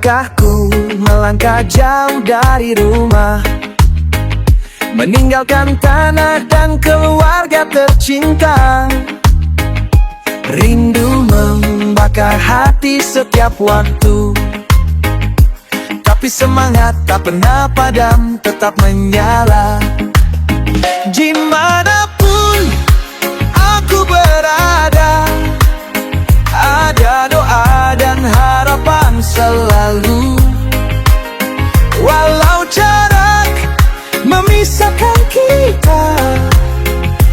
langkahku melangkah jauh dari rumah, meninggalkan tanah dan keluarga tercinta. Rindu membakar hati setiap waktu, tapi semangat tak pernah padam, tetap menyala. Dimanapun aku berada, ada doa dan harapan selalu. Walau jarak memisahkan kita,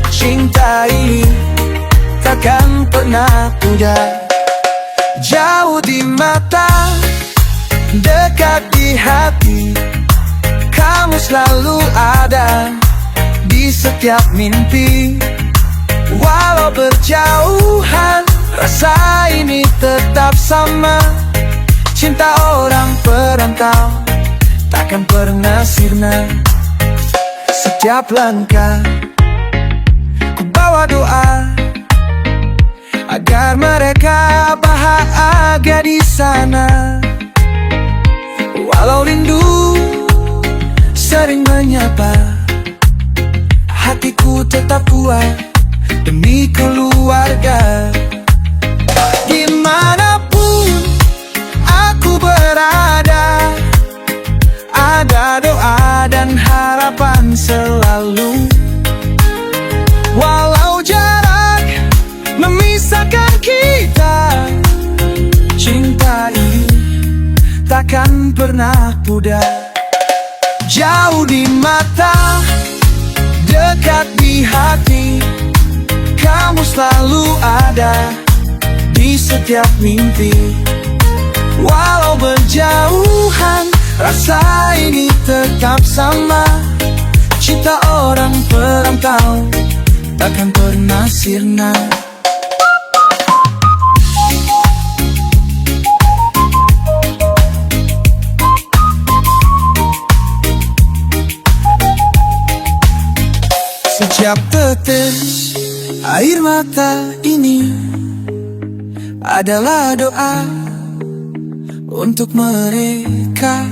cinta ini takkan pernah pudar. Jauh di mata, dekat di hati, kamu selalu ada di setiap mimpi. Walau berjauhan, rasa ini tetap sama. Cinta orang perantau takkan pernah sirna. Setiap langkah ku bawa doa agar mereka bahagia di sana. Walau rindu sering menyapa, hatiku tetap kuat demi keluarga. Dimanapun aku berada, ada doa dan harapan selalu. Walau jarak memisahkan kita, cinta ini takkan pernah pudar. Jauh di mata, dekat di hati, kamu selalu ada di setiap mimpi. Walau berjauhan, rasa ini tetap sama. Cinta orang perantau takkan pernah sirna. Setiap tetes air mata ini adalah doa untuk mereka.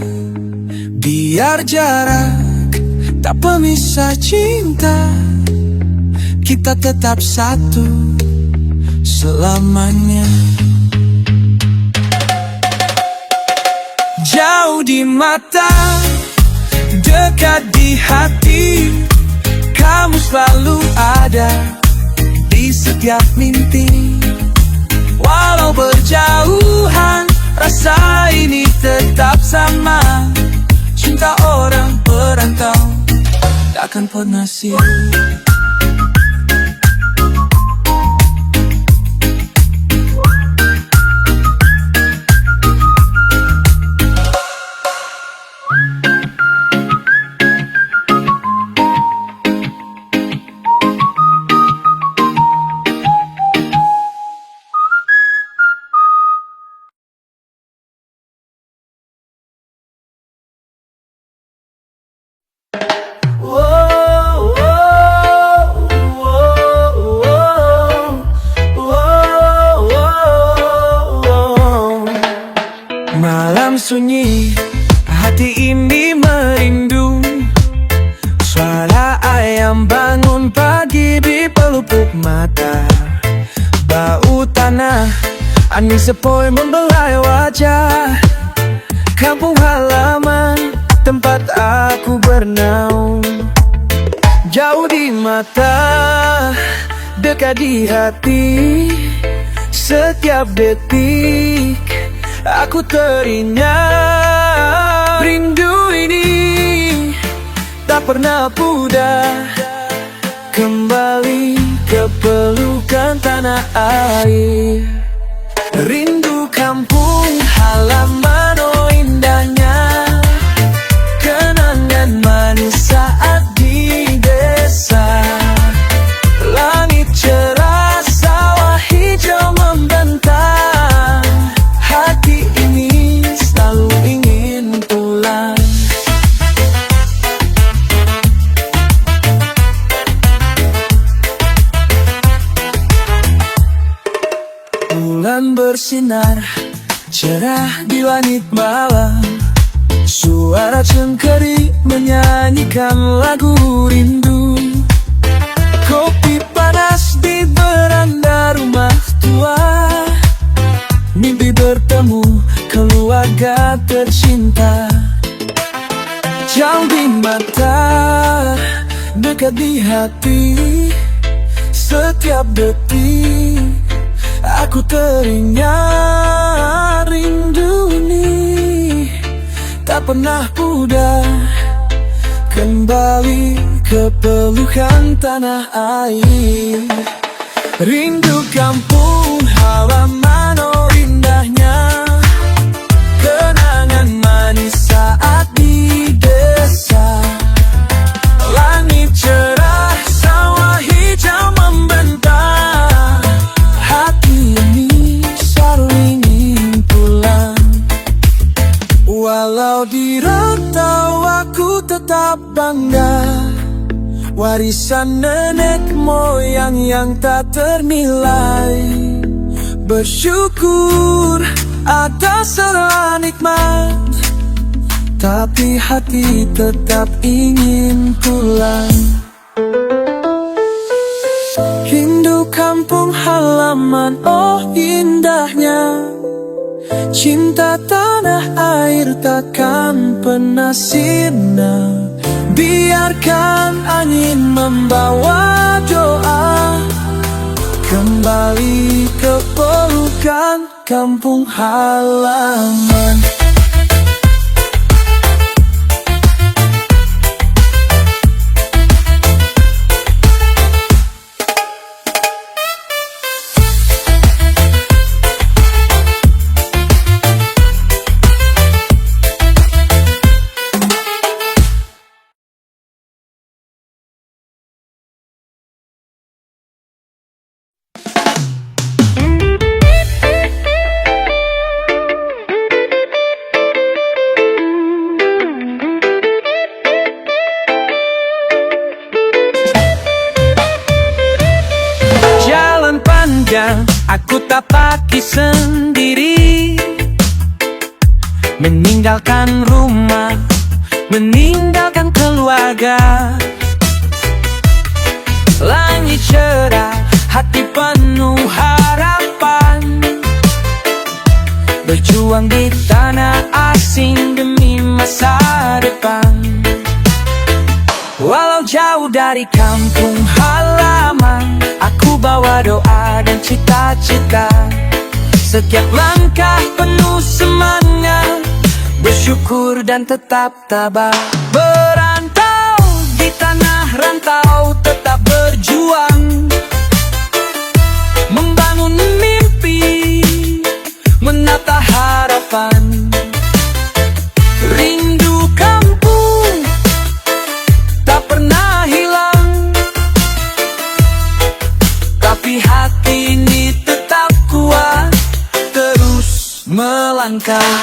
Biar jarak tak pemisah cinta, kita tetap satu selamanya. Jauh di mata, dekat di hati, kamu selalu ada di setiap mimpi. Walau berjauhan, rasa ini tetap sama. Cinta orang perantau takkan pernah sirna. Malam sunyi, hati ini merindu. Suara ayam bangun pagi di pelupuk mata. Bau tanah, angin sepoi membelai wajah. Kampung halaman, tempat aku bernaung. Jauh di mata, dekat di hati, setiap detik aku teringat. Rindu ini tak pernah pudar, kembali ke pelukan tanah air. Rindu kampung halaman, oh indahnya kenangan manis saat di desa. Langit cerah, sawah hijau membentang. Hati ini selalu ingin pulang. Bulan bersinar cerah di langit malam. Suara cengkeri menyanyikan lagu rindu. Kopi panas di beranda rumah tua. Mimpi bertemu keluarga tercinta. Jauh di mata, dekat di hati. Setiap detik aku teringat rindu ini. Tak pernah pudar kembali ke pelukan tanah air. Rindu kampung halaman, oh indahnya kenangan manis saat di desa. Langit cerah, sawah hijau membentang. Hati ini selalu ingin pulang. Walau di rantau aku tetap bangga. Warisan nenek moyang yang tak ternilai. Bersyukur atas segala nikmat, tapi hati tetap ingin pulang. Rindu kampung halaman, oh indahnya. Cinta tanah air takkan pernah sirna. Biarkan angin membawa doa kembali ke pelukan kampung halaman. Aku tapaki sendiri, meninggalkan rumah, meninggalkan keluarga. Langit cerah, hati penuh harapan. Berjuang di tanah asing demi masa depan. Walau jauh dari kampung halaman, aku bawa doa dan cita-cita. Setiap langkah penuh semangat, bersyukur dan tetap tabah. Berantau di tanah rantau, tetap berjuang. Membangun mimpi, menata harapan. Rindu kampung tak pernah hilang, tapi hati ini tetap kuat, terus melangkah.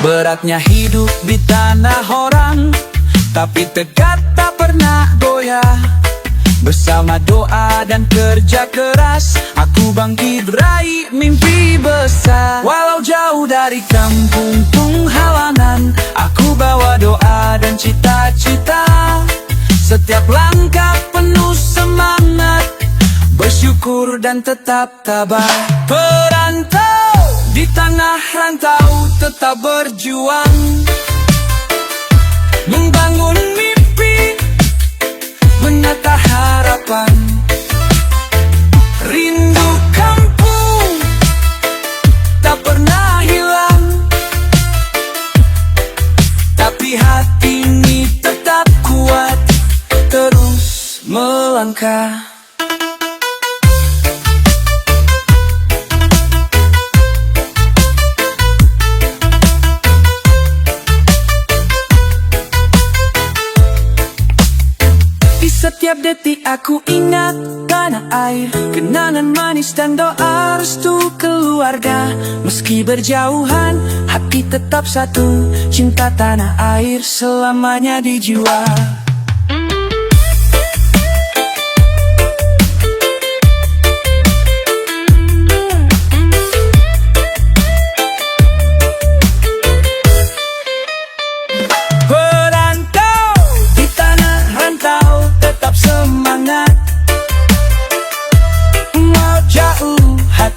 Beratnya hidup di tanah orang, tapi tegak tak pernah goyah. Bersama doa dan kerja keras, aku bangkit raih mimpi besar. Walau jauh dari kampung halaman, aku bawa doa dan cita-cita. Setiap langkah penuh semangat, bersyukur dan tetap tabah. Perantau di tanah rantau, tetap berjuang. Membangun mimpi, menata harapan. Rindu kampung tak pernah hilang, tapi hati ini tetap kuat, terus melangkah. Setiap detik aku ingat tanah air, kenangan manis dan doa restu keluarga. Meski berjauhan, hati tetap satu, cinta tanah air selamanya di jiwa.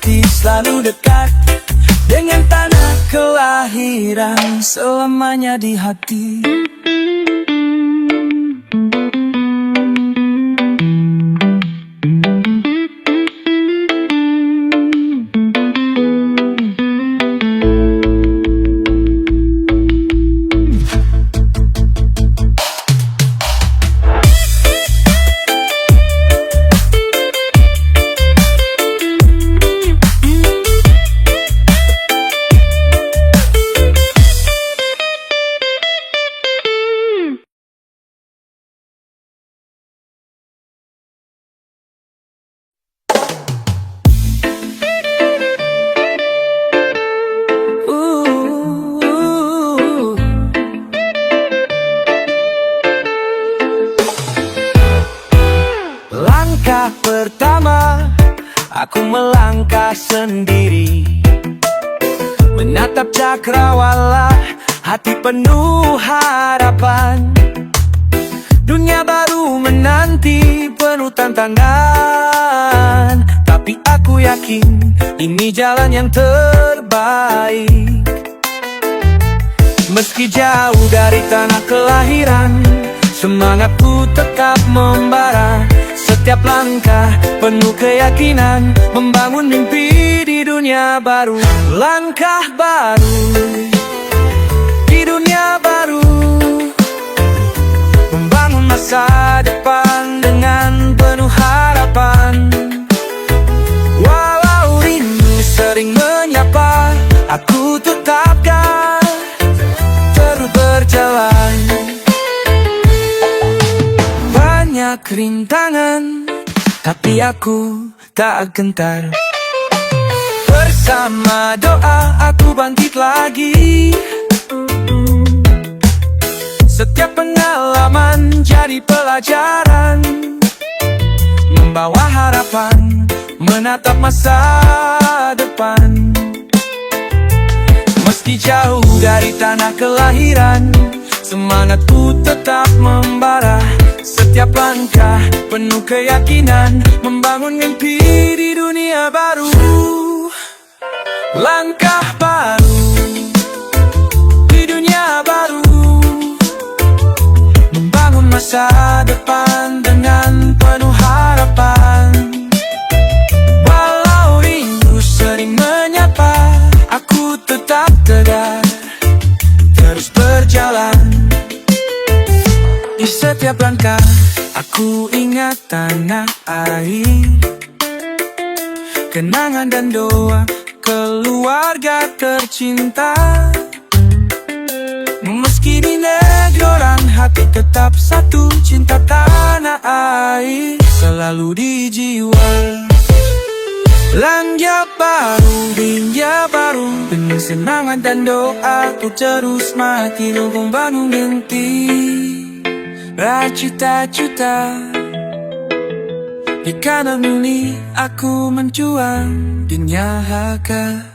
hati selalu dekat dengan tanah kelahiran selamanya di hati. Langkah pertama, aku melangkah sendiri, menatap cakrawala, hati penuh harapan. Dunia baru menanti, penuh tantangan, tapi aku yakin ini jalan yang terbaik. Meski jauh dari tanah kelahiran, semangatku tetap membara. Setiap langkah penuh keyakinan, membangun mimpi di dunia baru. Langkah baru di dunia baru, membangun masa depan dengan penuh harapan. Walau rindu sering menyapa, aku tetapkan terus berjalan. Banyak rintangan, tapi aku tak gentar. Bersama doa aku bangkit lagi. Setiap pengalaman jadi pelajaran, membawa harapan, menatap masa depan. Meski jauh dari tanah kelahiran, semangatku tetap membara. Setiap langkah penuh keyakinan, membangun mimpi di dunia baru. Langkah baru di dunia baru, membangun masa depan dengan penuh harapan. Walau rindu sering menyapa, aku tetap tegar, terus berjalan. Di setiap langkah, aku ingat tanah air, kenangan dan doa keluarga tercinta. Meski di negeri orang, hati tetap satu, cinta tanah air selalu di jiwa. Langkah baru, dunia baru, penuh semangat dan doa, ku terus mati dukung bangun mimpi. Cita-cita di kanan ini aku menjuang dunia harga.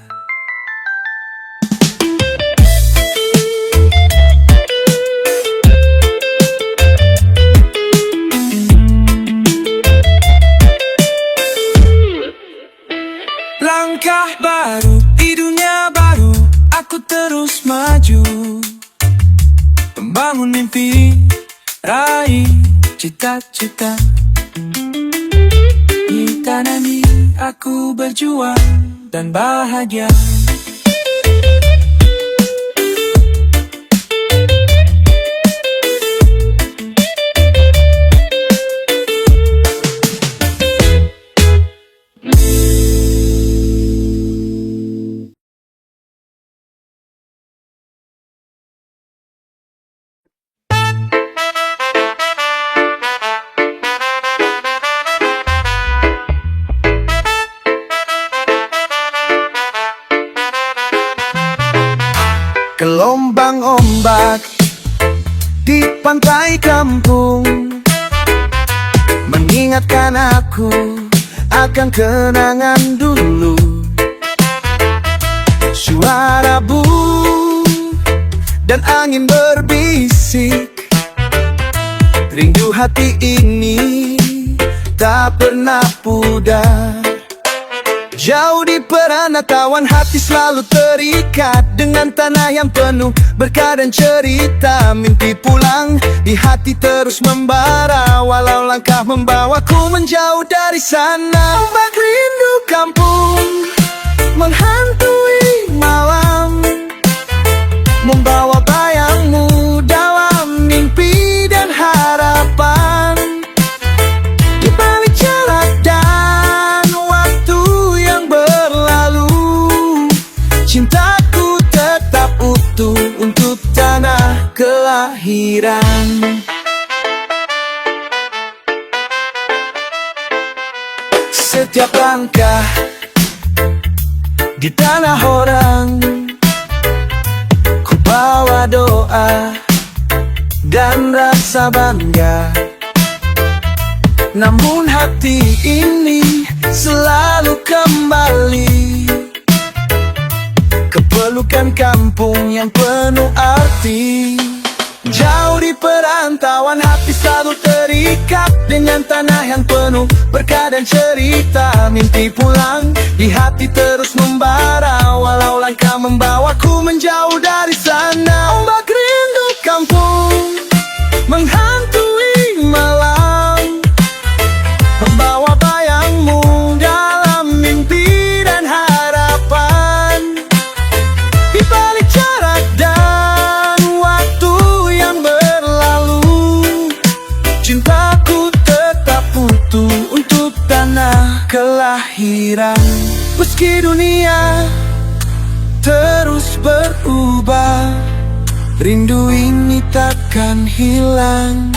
Langkah baru di dunia baru, aku terus maju, membangun mimpi, raih cita-cita. Di tanah ini aku berjuang dan bahagia. Gelombang ombak di pantai kampung mengingatkan aku akan kenangan dulu. Suara burung dan angin berbisik, rindu hati ini tak pernah pudar. Jauh di perantauan hati selalu terikat dengan tanah yang penuh berkah dan cerita. Mimpi pulang di hati terus membara, walau langkah membawaku menjauh dari sana. Ombak rindu kampung menghantui malam, membawa bayangmu dalam mimpi dan harapan. Di balik jarak dan waktu yang berlalu, cintaku tetap utuh untuk tanah kelahiran. Setiap langkah di tanah orang, ku bawa doa dan rasa bangga. Namun hati ini selalu kembali ke pelukan kampung yang penuh arti. Jauh di perantauan hati selalu terikat dengan tanah yang penuh berkah dan cerita. Mimpi pulang di hati terus membara, walau langkah membawaku menjauh dari sana. Ombak rindu kampung menghantui malam, membawa bayangmu dalam mimpi dan harapan. Di balik jarak dan waktu yang berlalu, cintaku tetap utuh untuk tanah kelahiran. Meski dunia terus berubah, rindu ini takkan hilang.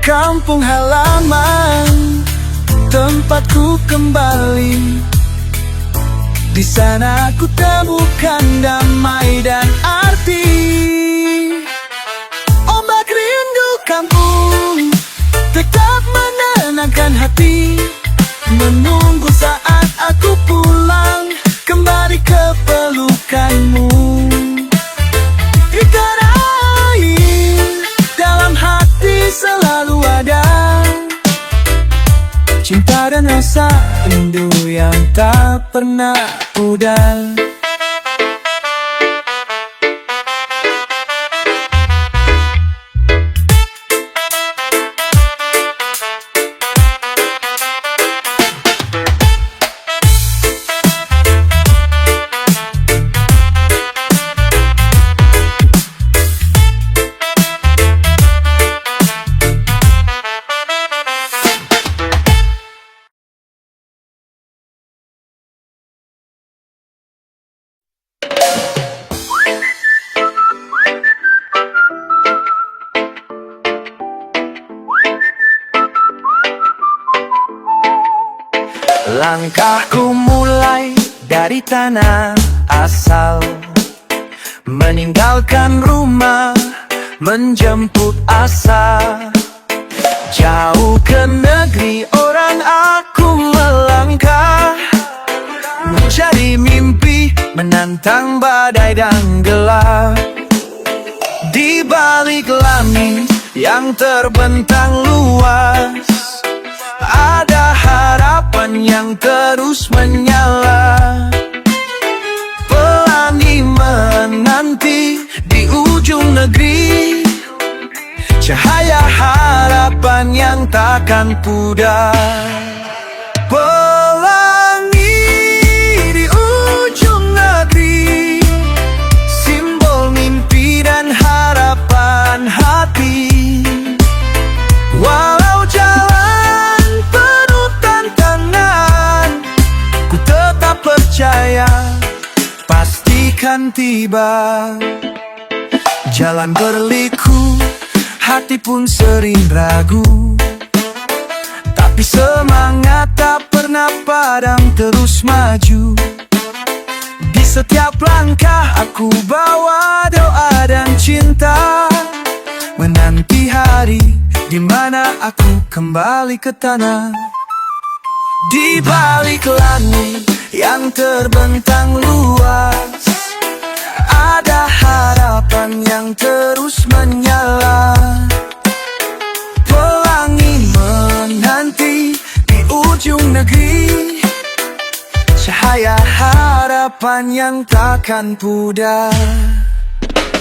Kampung halaman, tempatku kembali. Di sana aku temukan damai dan arti. Ombak rindu kampung tetap menenangkan hati, menunggu saat aku pulang kembali ke pelukanmu. Ikan air dalam hati selalu ada, cinta dan rasa rindu yang tak pernah pudar. Langkahku mulai dari tanah asal, meninggalkan rumah, menjemput asa. Jauh ke negeri orang aku melangkah, mencari mimpi, menantang badai dan gelap. Di balik langit yang terbentang luas, ada harapan yang terus menyala. Pelangi menanti di ujung negeri, cahaya harapan yang takkan pudar. Pelangi di ujung negeri, simbol mimpi dan harapan hati. Walau jalan penuh tantangan, ku tetap percaya pastikan tiba. Jalan berliku, hati pun sering ragu, tapi semangat tak pernah padam, terus maju. Di setiap langkah aku bawa doa dan cinta, menanti hari di mana aku kembali ke tanah. Di balik langit yang terbentang luas, ada harapan yang terus menyala. Pelangi menanti di ujung negeri, harapan yang takkan pudar.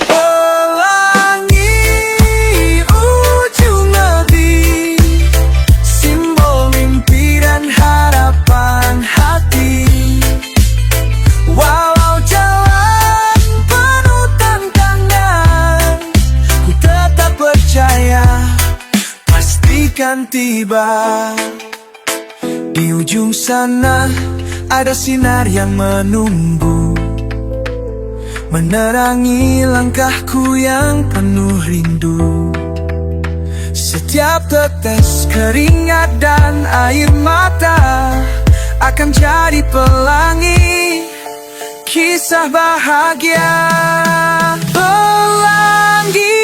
Pelangi ujung negeri, simbol mimpi dan harapan hati. Walau jalan penuh tantangan, ku tetap percaya pastikan tiba. Di ujung sana ada sinar yang menunggu, menerangi langkahku yang penuh rindu. Setiap tetes keringat dan air mata akan jadi pelangi kisah bahagia. Pelangi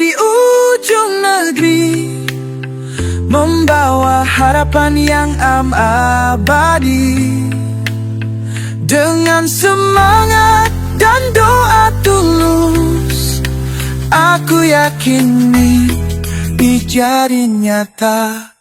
di ujung negeri, membawa harapan yang abadi. Dengan semangat dan doa tulus, aku yakin mimpi jadi nyata.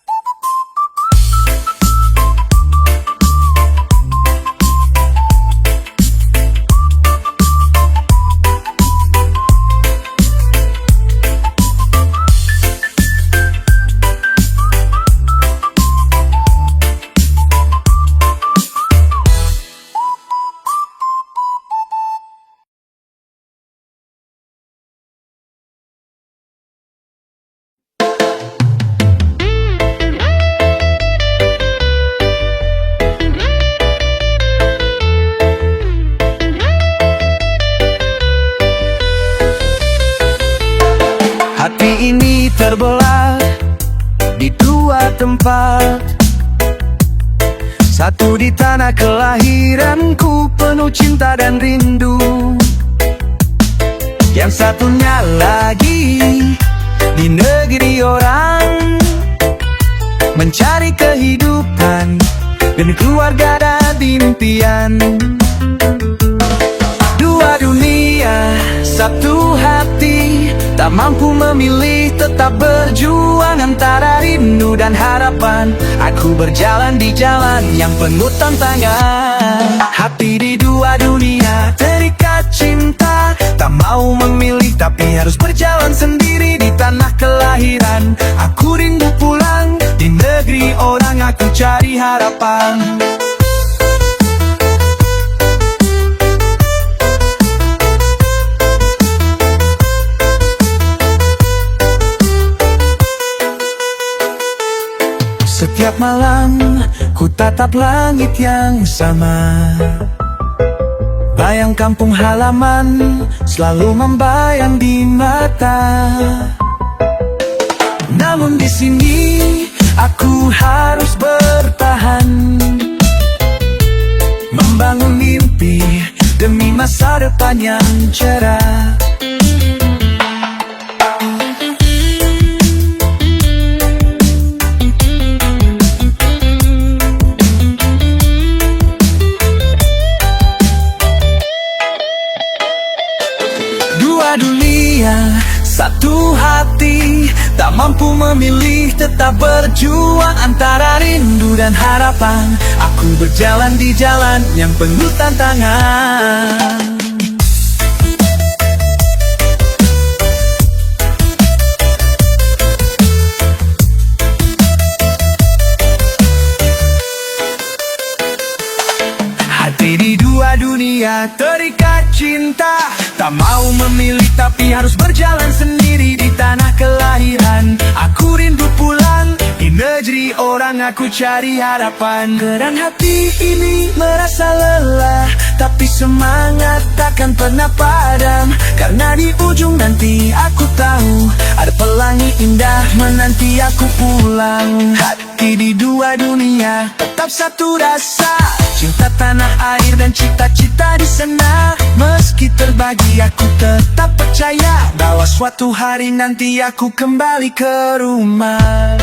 Hati ini terbelah di dua tempat, satu di tanah kelahiranku penuh cinta dan rindu, yang satunya lagi di negeri orang, mencari kehidupan dan keluarga dan impian. Dua dunia, satu hati, tak mampu memilih, tetap berjuang antara rindu dan harapan. Aku berjalan di jalan yang penuh tantangan. Hati di dua dunia terikat cinta, tak mau memilih tapi harus berjalan sendiri di tanah kelahiran. Aku rindu pulang di negeri orang, aku cari harapan. Setiap malam ku tatap langit yang sama, bayang kampung halaman selalu membayang di mata. Namun di sini aku harus bertahan, membangun mimpi demi masa depan yang cerah. Dunia, satu hati, tak mampu memilih, tetap berjuang antara rindu dan harapan. Aku berjalan di jalan yang penuh tantangan. Hati di dua dunia terikat cinta, tak mau memilih tapi harus berjalan sendiri di tanah kelahiran. Aku rindu pulang di negeri orang, aku cari harapan. Kadang hati ini merasa lelah, tapi semangat takkan pernah padam. Karena di ujung nanti aku tahu ada pelangi indah menanti aku pulang. Hati di dua dunia tetap satu rasa, cinta tanah air dan cita-cita di sana. Meski terbagi aku tetap percaya bahwa suatu hari nanti aku kembali ke rumah.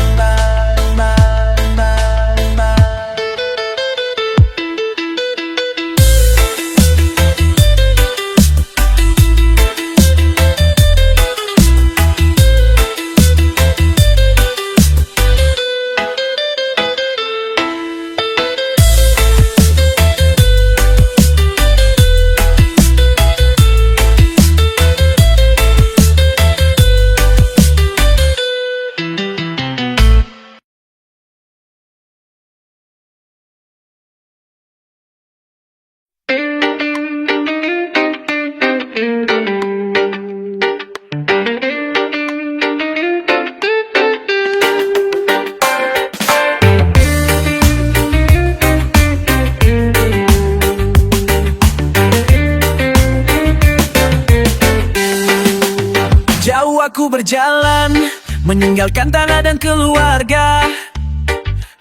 jauh aku berjalan, meninggalkan tanah dan keluarga,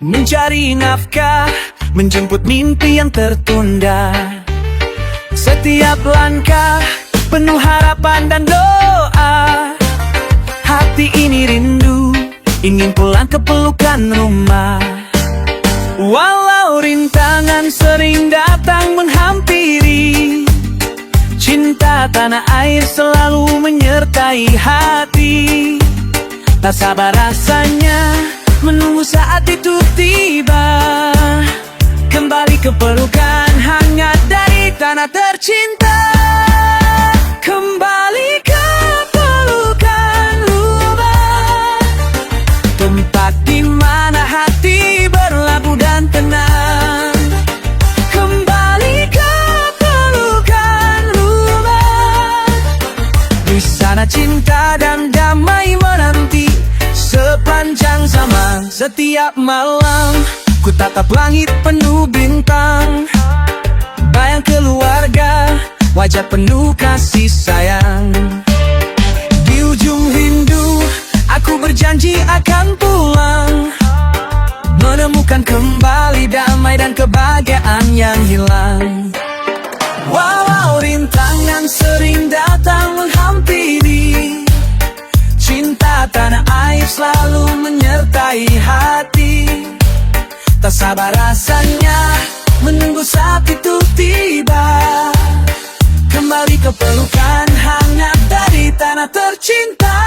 mencari nafkah, menjemput mimpi yang tertunda. Setiap langkah penuh harapan dan doa. Hati ini rindu, ingin pulang ke pelukan rumah. Walau rintangan sering datang menghampiri, cinta tanah air selalu menyertai hati. Tak sabar rasanya menunggu saat itu tiba, kembali ke pelukan hangat dari tanah tercinta. Kembali ke pelukan rumah, tempat di mana hati berlabuh dan tenang. Kembali ke pelukan rumah, di sana cinta dan damai menanti sepanjang zaman. Setiap malam ku tatap langit penuh bintang, bayang keluarga, wajah penuh kasih sayang. Di ujung rindu, aku berjanji akan pulang, menemukan kembali damai dan kebahagiaan yang hilang. Walau rintangan sering datang menghampiri, cinta tanah air selalu menyertai hati. Tak sabar rasanya menunggu saat itu tiba, kembali ke pelukan hangat dari tanah tercinta.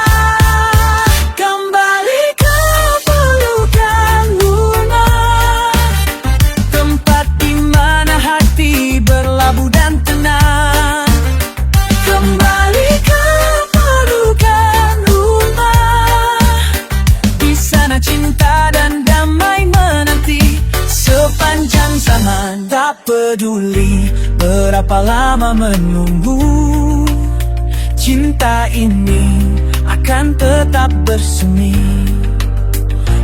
Kembali ke pelukan rumah, tempat di mana hati berlabuh dan tenang. Kembali ke pelukan rumah, di sana cinta dan damai menanti sepanjang zaman. Tak peduli berapa lama menunggu, cinta ini akan tetap bersemi,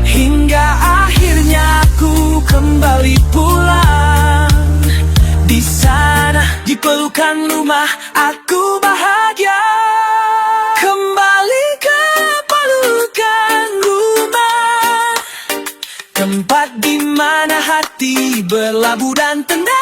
hingga akhirnya aku kembali pulang. Di sana, di pelukan rumah, aku bahagia. Kembali ke pelukan rumah, tempat di mana hati berlabuh dan tenang.